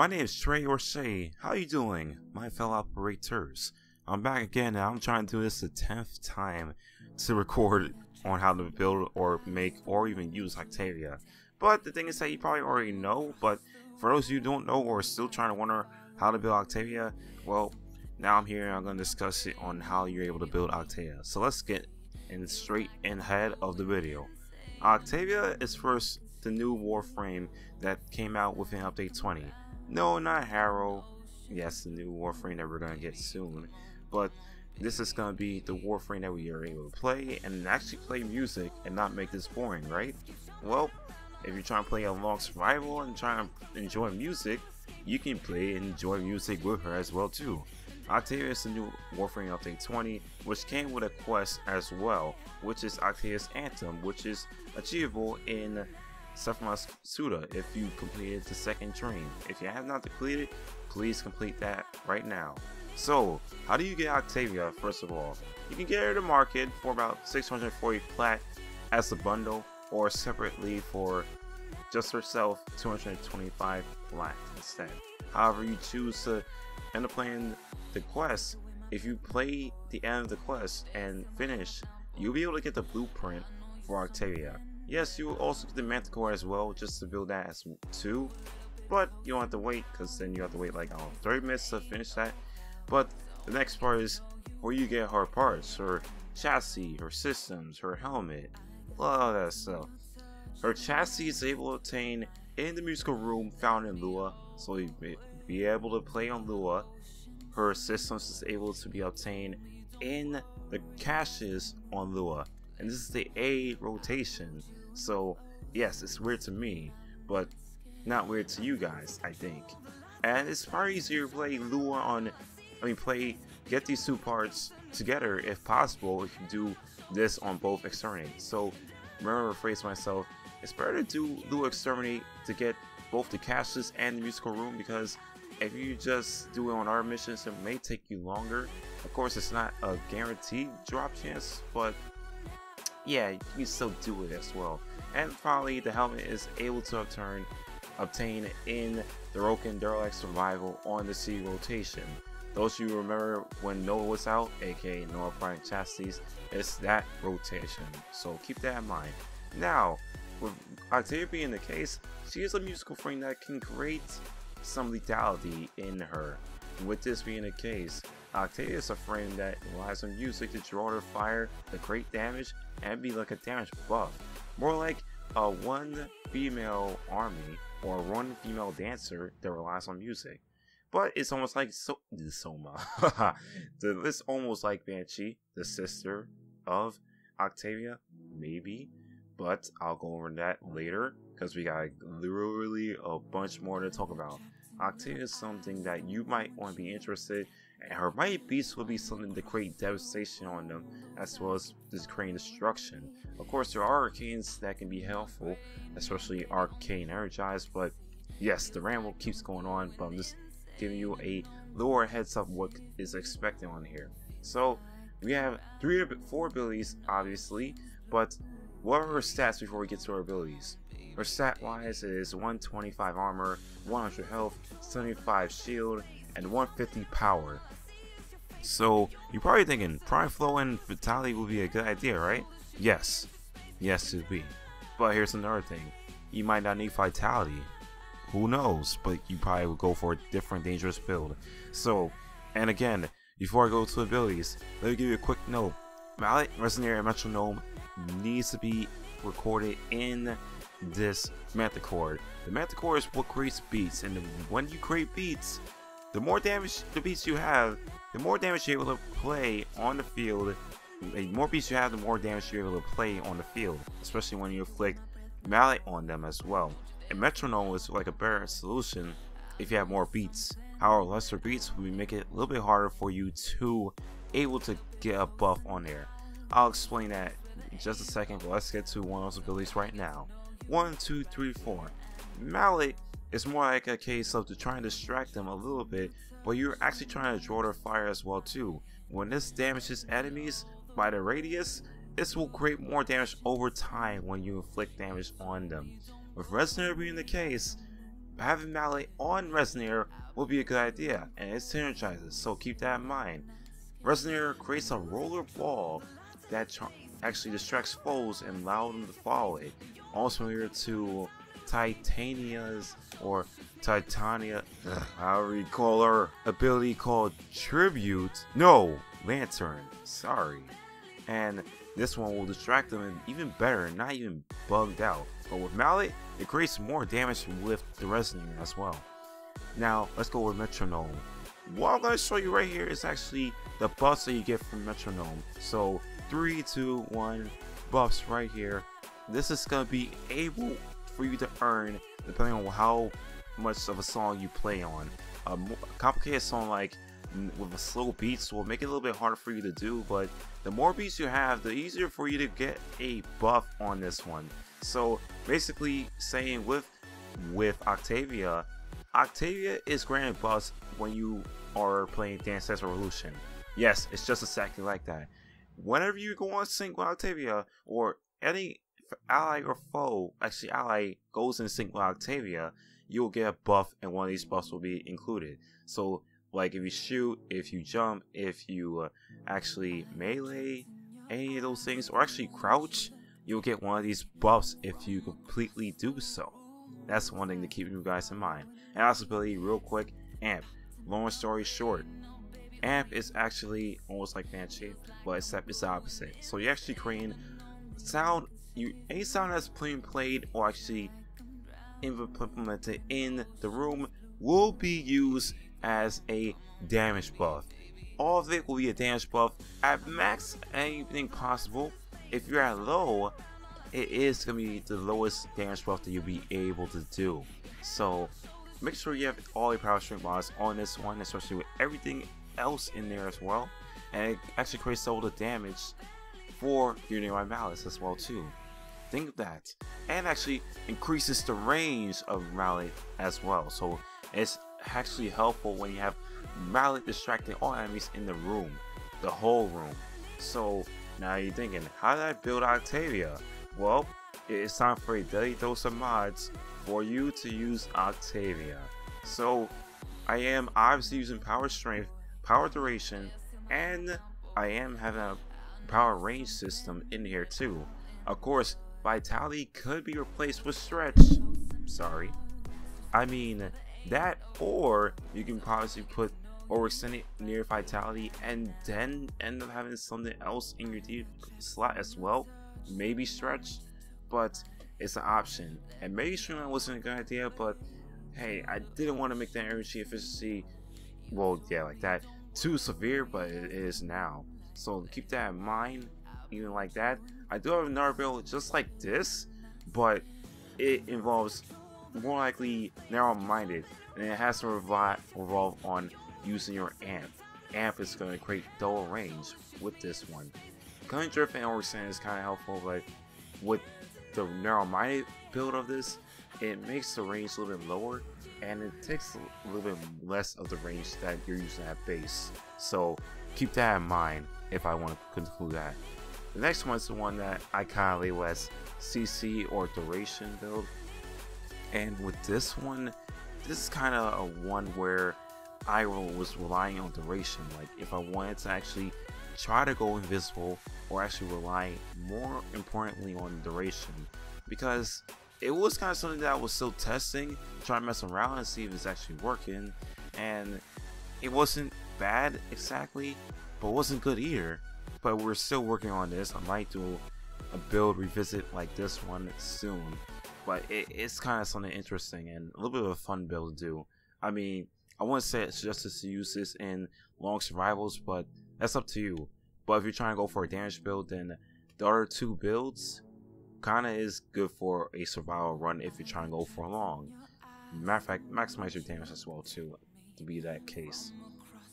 My name is Trey or Shay. How you doing, my fellow operators? I'm back again, and I'm trying to do this the 10th time to record on how to build or make or even use Octavia. But the thing is that you probably already know, but for those of you who don't know or are still trying to wonder how to build Octavia, well, now I'm here and I'm going to discuss it on how you're able to build Octavia. So let's get straight in ahead of the video. Octavia is first the new Warframe that came out within update 20. No, not Harrow. Yes, the new Warframe that we're going to get soon. But this is going to be the Warframe that we are able to play and actually play music and not make this boring, right? Well, if you're trying to play a long survival and trying to enjoy music, you can play and enjoy music with her as well too. Octavia is the new Warframe update 20, which came with a quest as well, which is Octavia's Anthem, which is achievable in Suda if you completed the second train. If you have not completed, please complete that right now. So, how do you get Octavia? First of all, you can get her to market for about 640 plat as a bundle, or separately for just herself 225 plat instead. However you choose to end up playing the quest, if you play the end of the quest and finish, you'll be able to get the blueprint for Octavia. Yes, you will also get the Manticore as well, just to build that as 2, but you don't have to wait, because then you have to wait like 30 minutes to finish that. But the next part is where you get her parts, her chassis, her systems, her helmet, all that stuff. Her chassis is able to obtain in the musical room found in Lua, so you may be able to play on Lua. Her systems is able to be obtained in the caches on Lua, and this is the A rotation. So yes, it's weird to me, but not weird to you guys, I think. And it's far easier to play Lua on, get these two parts together if possible if you do this on both Exterminate. So remember to rephrase myself, it's better to do Lua Exterminate to get both the caches and the musical room, because if you just do it on our missions, it may take you longer. Of course, it's not a guaranteed drop chance, but yeah, you can still do it as well. And finally, the helmet is able to obtain in the Roken Derelict Survival on the C rotation. Those of you remember when Noah was out, aka Noah Prime Chassis, it's that rotation, so keep that in mind. Now, with Octavia being the case, she is a musical frame that can create some lethality in her. With this being the case, Octavia is a frame that relies on music to draw her fire, to create damage, and be like a damage buff. More like a one female army or one female dancer that relies on music. But it's almost like Soma. It's almost like Banshee, the sister of Octavia, maybe. But I'll go over that later, because we got literally a bunch more to talk about. Octavia is something that you might want to be interested in, and her mighty beast will be something to create devastation on them, as well as just creating destruction. Of course, there are arcanes that can be helpful, especially Arcane Energized, but yes, the ramble keeps going on, but I'm just giving you a lower heads up what is expected on here. So, we have 4 abilities, obviously, but what are her stats before we get to her abilities? Her stat wise is 125 armor, 100 health, 75 shield, and 150 power. So you're probably thinking Prime Flow and Vitality would be a good idea, right? Yes, it would be. But here's another thing: you might not need Vitality. Who knows? But you probably would go for a different dangerous build. So, and again, before I go to abilities, let me give you a quick note: Mallet, Resonator, and Metronome needs to be recorded in this Manticore. The Manticore is what creates beats, and when you create beats, the more damage the beats you have, the more damage you're able to play on the field. The more beats you have, the more damage you're able to play on the field, especially when you inflict mallet on them as well. And Metronome is like a better solution if you have more beats. However, lesser beats will make it a little bit harder for you to able to get a buff on there. I'll explain that in just a second, but let's get to one of those abilities right now. 1, 2, 3, 4. Mallet is more like a case of to try and distract them a little bit, but you're actually trying to draw their fire as well too. When this damages enemies by the radius, this will create more damage over time when you inflict damage on them. With Resonator being the case, having Mallet on Resonator would be a good idea, and it synergizes, so keep that in mind. Resonator creates a roller ball that actually distracts foes and allows them to follow it. Also similar to Titania's or Titania, however you call her ability called Tribute. No, Lantern, sorry. And this one will distract them and even better, not even bugged out. But with Mallet, it creates more damage with the Resonator as well. Now, let's go with Metronome. What I'm going to show you right here is actually the buffs that you get from Metronome. So, 3, 2, 1 buffs right here. This is going to be able for you to earn depending on how much of a song you play on. A complicated song like with a slow beats will make it a little bit harder for you to do, but the more beats you have, the easier for you to get a buff on this one. So basically saying with Octavia is granted buffs when you are playing Dance Dance Revolution. Yes, it's just exactly like that. Whenever you go on sync with Octavia, or any ally or foe, actually ally goes in sync with Octavia, you'll get a buff, and one of these buffs will be included. So like if you shoot, if you jump, if you actually melee, any of those things, or actually crouch, you'll get one of these buffs if you completely do so. That's one thing to keep you guys in mind. And also ability real quick, Amp. Long story short, Amp is actually almost like Banshee, but except it's the opposite. So you're actually creating sound, any sound that's being played or actually implemented in the room will be used as a damage buff. All of it will be a damage buff at max, anything possible. If you're at low, it is going to be the lowest damage buff that you'll be able to do. So make sure you have all your power string mods on this one, especially with everything else in there as well. And it actually creates all the damage for your nearby mallets as well too. Think of that. And actually increases the range of mallet as well. So it's actually helpful when you have mallet distracting all enemies in the room, the whole room. So now you're thinking, how did I build Octavia? Well, it's time for a daily dose of mods for you to use Octavia. So I am obviously using power strength, power duration, and I am having a power range system in here too. Of course, vitality could be replaced with stretch. Sorry, I mean that, or you can possibly put overextended near vitality and then end up having something else in your D slot as well. Maybe stretch, but it's an option. And maybe streamline wasn't a good idea, but hey, I didn't want to make that energy efficiency, well, yeah, like that, too severe, but it is now. So keep that in mind. Even like that, I do have another build just like this, but it involves more likely narrow-minded, and it has to revolve on using your amp. Amp is going to create dual range with this one. Cutting drift and overextend is kind of helpful, but with the narrow-minded build of this, it makes the range a little bit lower, and it takes a little bit less of the range that you're using at base. So keep that in mind if I want to conclude that. The next one is the one that I kind of label as CC or duration build. And with this one, this is kind of a one where I was relying on duration. Like if I wanted to actually try to go invisible, or actually rely more importantly on duration, because it was kind of something that I was still testing, trying to mess around and see if it's actually working. And it wasn't bad exactly, but it wasn't good either. But we're still working on this. I might do a build revisit like this one soon, but it's kind of something interesting and a little bit of a fun build to do. I mean, I wouldn't say it's just to use this in long survivals, but that's up to you. But if you're trying to go for a damage build, then the other two builds kind of is good for a survival run if you're trying to go for long. Matter of fact, maximize your damage as well too, to be that case.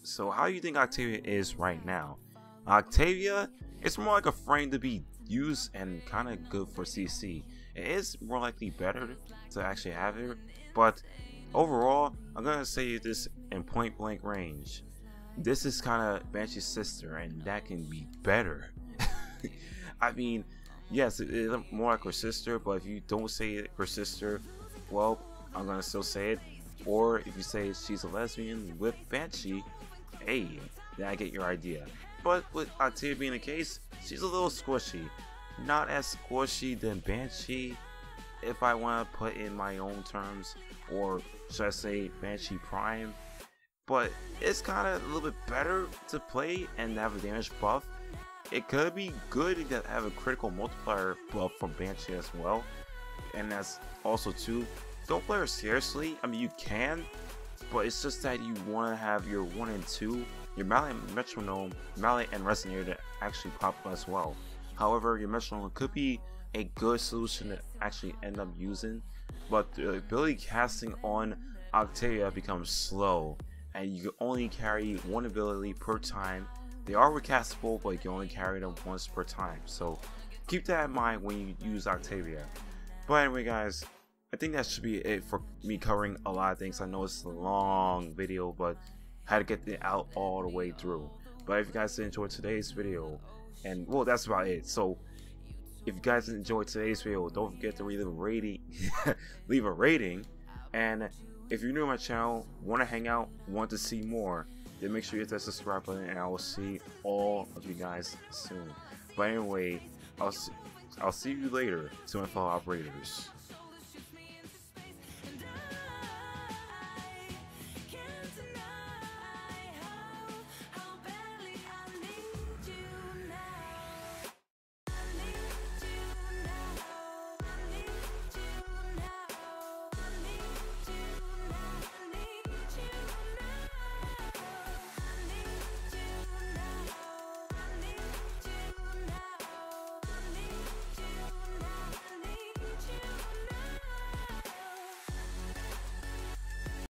So how do you think Octavia is right now? Octavia, it's more like a frame to be used and kind of good for CC. It is more likely better to actually have it, but overall, I'm gonna say this in point blank range. This is kind of Banshee's sister, and that can be better. I mean, yes, it's more like her sister, but if you don't say it, her sister, well, I'm gonna still say it. Or if you say she's a lesbian with Banshee, hey, then I get your idea. But with Octavia being the case, she's a little squishy. Not as squishy than Banshee, if I want to put in my own terms, or should I say Banshee Prime. But it's kind of a little bit better to play and have a damage buff. It could be good to have a critical multiplier buff from Banshee as well. And that's also too, don't play her seriously. I mean, you can, but it's just that you want to have your 1 and 2, your Mallet and Metronome, Mallet and Resonator to actually pop up as well. However, your Metronome could be a good solution to actually end up using, but the ability casting on Octavia becomes slow, and you can only carry one ability per time. They are recastable, but you can only carry them once per time, so keep that in mind when you use Octavia. But anyway guys, I think that should be it for me covering a lot of things. I know it's a long video, but I had to get it out all the way through. But if you guys enjoyed today's video, and well, that's about it. So if you guys enjoyed today's video, don't forget to leave a rating, leave a rating. And if you're new to my channel, want to hang out, want to see more, then make sure you hit that subscribe button, and I will see all of you guys soon. But anyway, I'll see you later, to my fellow operators.